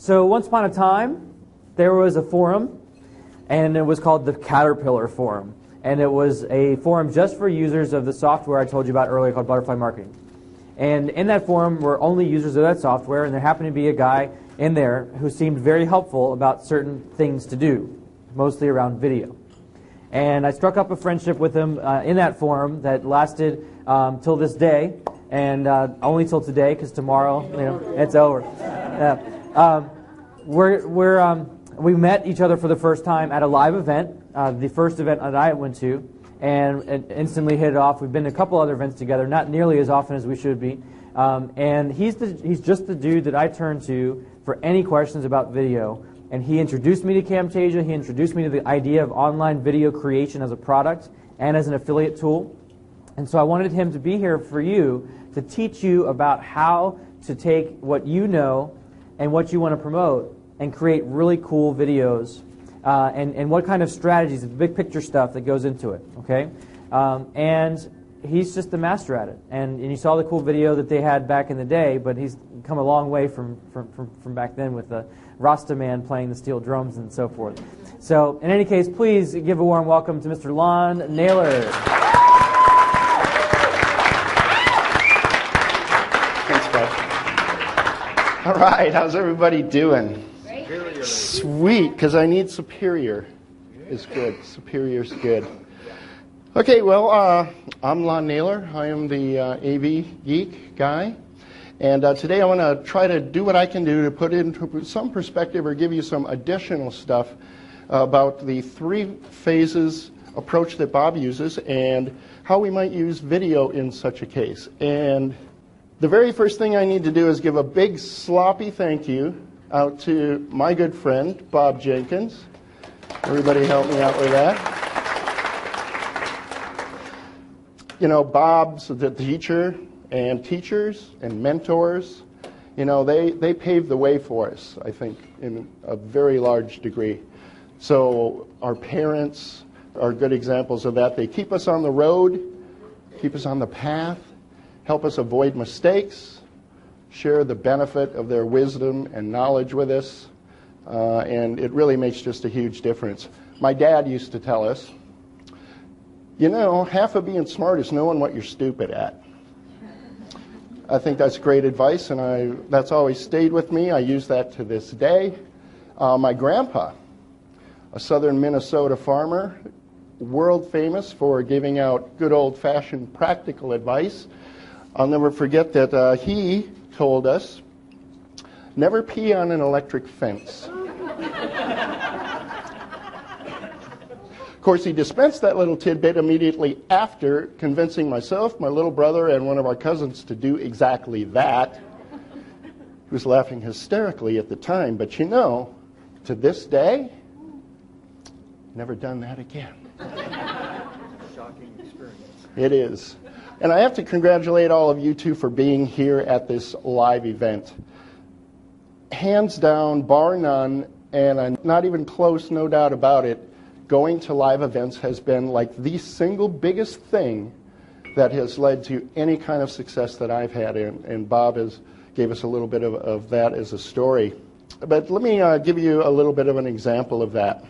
So once upon a time, there was a forum, and it was called the Caterpillar Forum. And it was a forum just for users of the software I told you about earlier called Butterfly Marketing. And in that forum were only users of that software, and there happened to be a guy in there who seemed very helpful about certain things to do, mostly around video. And I struck up a friendship with him in that forum that lasted till this day, and only till today, because tomorrow, it's over. We met each other for the first time at a live event, the first event that I went to, and instantly hit it off. We've been to a couple other events together, not nearly as often as we should be. And he's just the dude that I turn to for any questions about video. And he introduced me to Camtasia. He introduced me to the idea of online video creation as a product and as an affiliate tool. And so I wanted him to be here for you to teach you about how to take what you know and what you want to promote and create really cool videos and what kind of strategies, the big picture stuff that goes into it. Okay, and he's just the master at it. And you saw the cool video that they had back in the day, but he's come a long way from back then with the Rasta man playing the steel drums and so forth. So in any case, please give a warm welcome to Mr. Lon Naylor. Thanks, Bud. All right, how's everybody doing? Great. Sweet, because I need superior is good. Superior's good. Okay, well, I'm Lon Naylor. I am the AV geek guy. And today I want to try to do what I can do to put into some perspective or give you some additional stuff about the 3 phases approach that Bob uses and how we might use video in such a case. And the very first thing I need to do is give a big sloppy thank you out to my good friend, Bob Jenkins. Everybody help me out with that. You know, Bob's the teacher and teachers and mentors. You know, they paved the way for us, I think, in a very large degree. So our parents are good examples of that. They keep us on the road, keep us on the path, help us avoid mistakes, share the benefit of their wisdom and knowledge with us, and it really makes just a huge difference. My dad used to tell us, you know, half of being smart is knowing what you're stupid at. I think that's great advice, and that's always stayed with me. I use that to this day. My grandpa, a southern Minnesota farmer, world famous for giving out good old-fashioned practical advice. I'll never forget that he told us, never pee on an electric fence. Of course, he dispensed that little tidbit immediately after convincing myself, my little brother, and one of our cousins to do exactly that. He was laughing hysterically at the time, but you know, to this day, never done that again. Shocking experience. It is. And I have to congratulate all of you, too, for being here at this live event. Hands down, bar none, and I'm not even close, no doubt about it, going to live events has been like the single biggest thing that has led to any kind of success that I've had. And Bob gave us a little bit of that as a story. But let me give you a little bit of an example of that.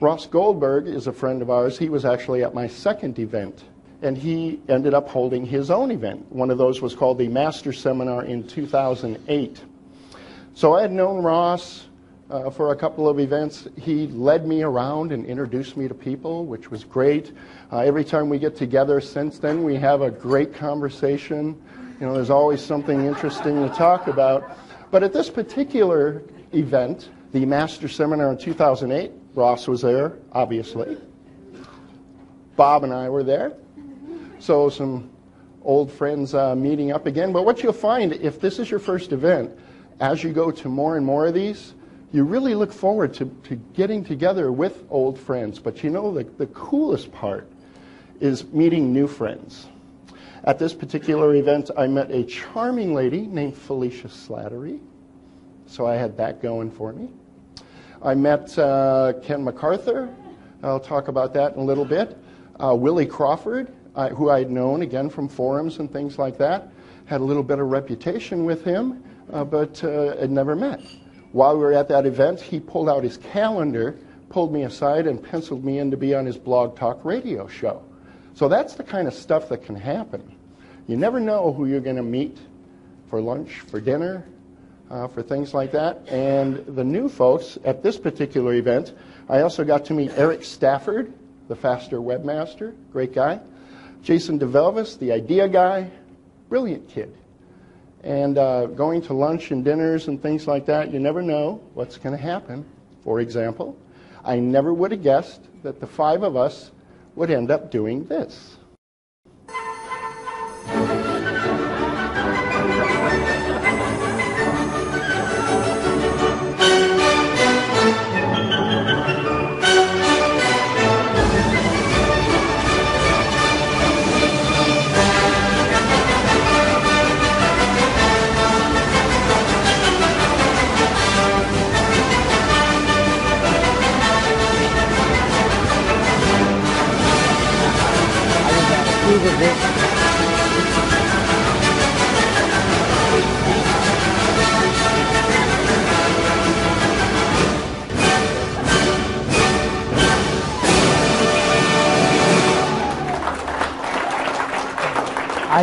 Ross Goldberg is a friend of ours. He was actually at my second event, and he ended up holding his own event. One of those was called the Master Seminar in 2008. So I had known Ross for a couple of events. He led me around and introduced me to people, which was great. Every time we get together since then, we have a great conversation. You know, there's always something interesting to talk about. But at this particular event, the Master Seminar in 2008, Ross was there, obviously. Bob and I were there. So some old friends meeting up again. But what you'll find, if this is your first event, as you go to more and more of these, you really look forward to getting together with old friends. But you know, the coolest part is meeting new friends. At this particular event, I met a charming lady named Felicia Slattery. So I had that going for me. I met Ken MacArthur. I'll talk about that in a little bit. Willie Crawford, who I'd known, again, from forums and things like that. Had a little bit of reputation with him, but had never met. While we were at that event, he pulled out his calendar, pulled me aside, and penciled me in to be on his Blog Talk radio show. So that's the kind of stuff that can happen. You never know who you're going to meet for lunch, for dinner, for things like that. And the new folks at this particular event, I also got to meet Eric Stafford, the Faster webmaster, great guy. Jason DeVelvis, the idea guy, brilliant kid. And going to lunch and dinners and things like that, you never know what's going to happen. For example, I never would have guessed that the 5 of us would end up doing this.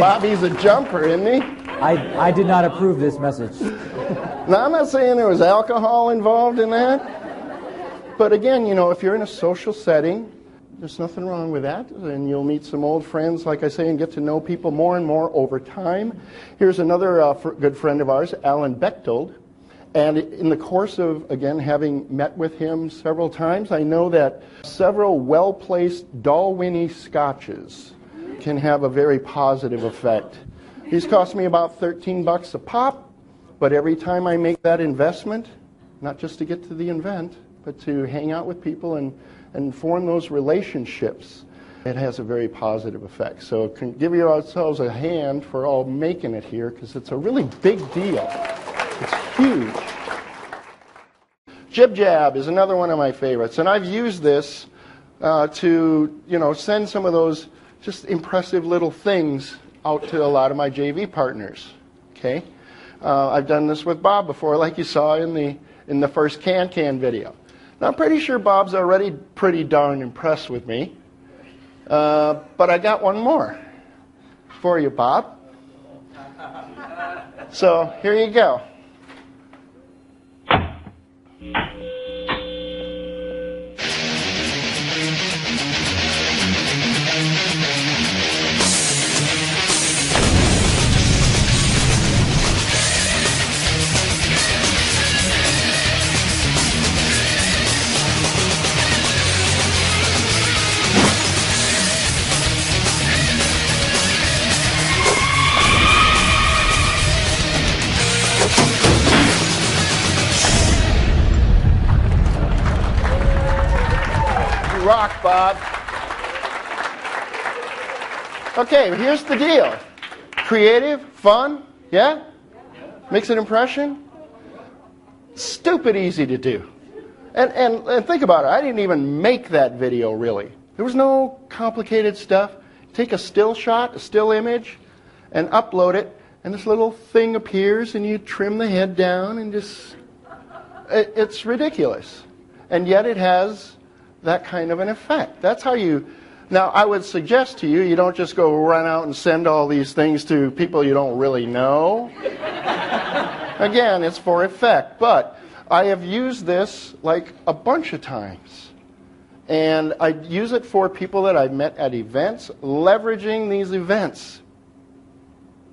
Bobby's a jumper, isn't he? I did not approve this message. Now, I'm not saying there was alcohol involved in that. But again, you know, if you're in a social setting, there's nothing wrong with that. And you'll meet some old friends, like I say, and get to know people more and more over time. Here's another good friend of ours, Alan Bechtold. And in the course of, again, having met with him several times, I know that several well-placed Dalwhinnie scotches can have a very positive effect. These cost me about $13 a pop, but every time I make that investment, not just to get to the event, but to hang out with people and form those relationships, it has a very positive effect. So can give ourselves a hand for all making it here, because it's a really big deal. It's huge. Jib Jab is another one of my favorites, and I've used this to, you know, send some of those just impressive little things out to a lot of my JV partners. Okay, I've done this with Bob before, like you saw in the first Can video. Now I'm pretty sure Bob's already pretty darn impressed with me, but I got one more for you, Bob. So here you go. Rock, Bob. Okay, here's the deal. Creative, fun, yeah? Makes an impression? Stupid easy to do. And think about it, I didn't even make that video really. There was no complicated stuff. Take a still shot, a still image, and upload it, and this little thing appears, and you trim the head down, and just... It's ridiculous. And yet it has that kind of an effect. That's how you... Now, I would suggest to you, you don't just go run out and send all these things to people you don't really know. Again, it's for effect. But I have used this like a bunch of times. And I use it for people that I've met at events, leveraging these events.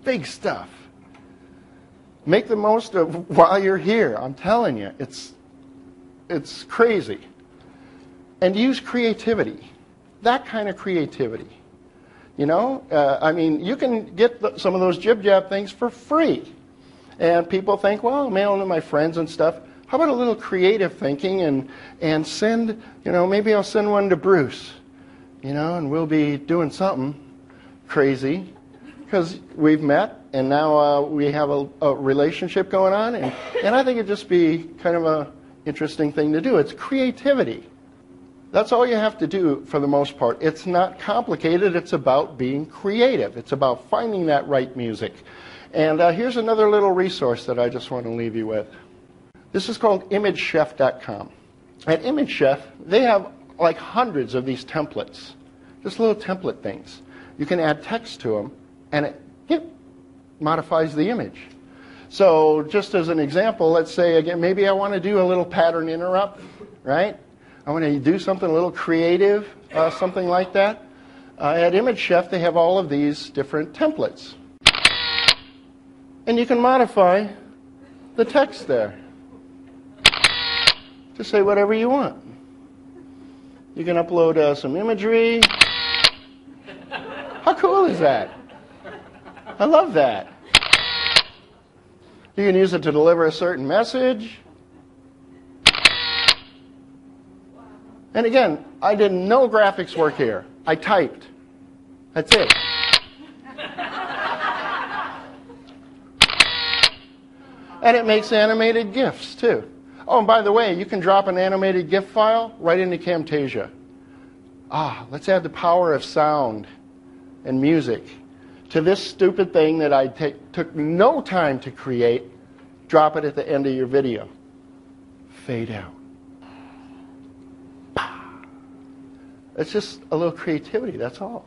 Big stuff. Make the most of while you're here. I'm telling you, it's crazy. And use creativity, that kind of creativity. You know, I mean, you can get some of those Jib Jab things for free. And people think, well, I'm mailing to my friends and stuff. How about a little creative thinking and send, you know, maybe I'll send one to Bruce, you know, and we'll be doing something crazy because we've met and now we have a relationship going on. And I think it'd just be kind of a interesting thing to do. It's creativity. That's all you have to do for the most part. It's not complicated. It's about being creative. It's about finding that right music. And here's another little resource that I just want to leave you with. This is called imagechef.com. At ImageChef, they have like hundreds of these templates, just little template things. You can add text to them, and it modifies the image. So just as an example, let's say, again, maybe I want to do a little pattern interrupt, right? I want to do something a little creative, something like that. At ImageChef, they have all of these different templates. And you can modify the text there to say whatever you want. You can upload some imagery. How cool is that? I love that. You can use it to deliver a certain message. And again, I did no graphics work here. I typed. That's it. And it makes animated GIFs too. Oh, and by the way, you can drop an animated GIF file right into Camtasia. Let's add the power of sound and music to this stupid thing that I took no time to create. Drop it at the end of your video. Fade out. It's just a little creativity, that's all.